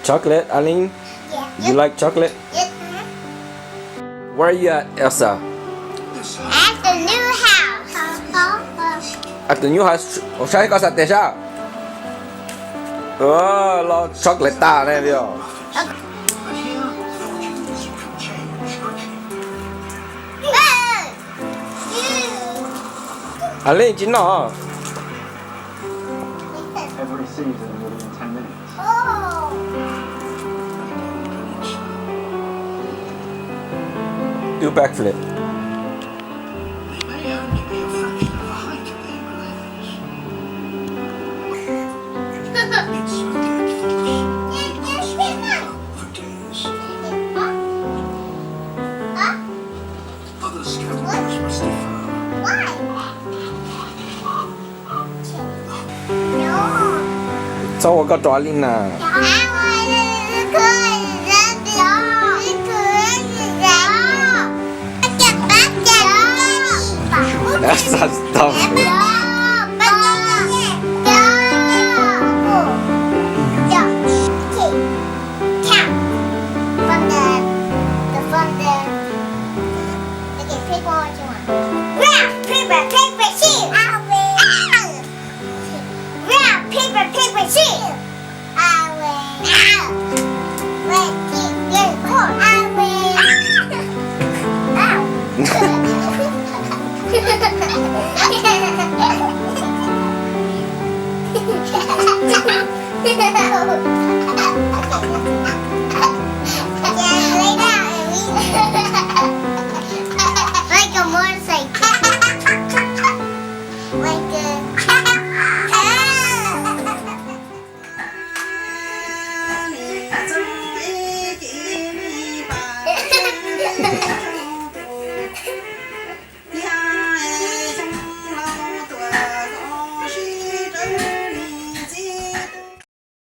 Chocolate, Aline? Yeah. You like chocolate? Yes. Where are you at, Elsa? At the new house. At the new house. Ủa sao có sạch sao? Lo chocolate ta này đi. Aline chín nó. Everybody sees it within 10 minutes. Oh. Do backflip. They may only be a fraction of the height of the Himalayas. It's a dead fox. For days. Other scavengers must have found. Sao có trò Aline nè? Elsa, stop it. No.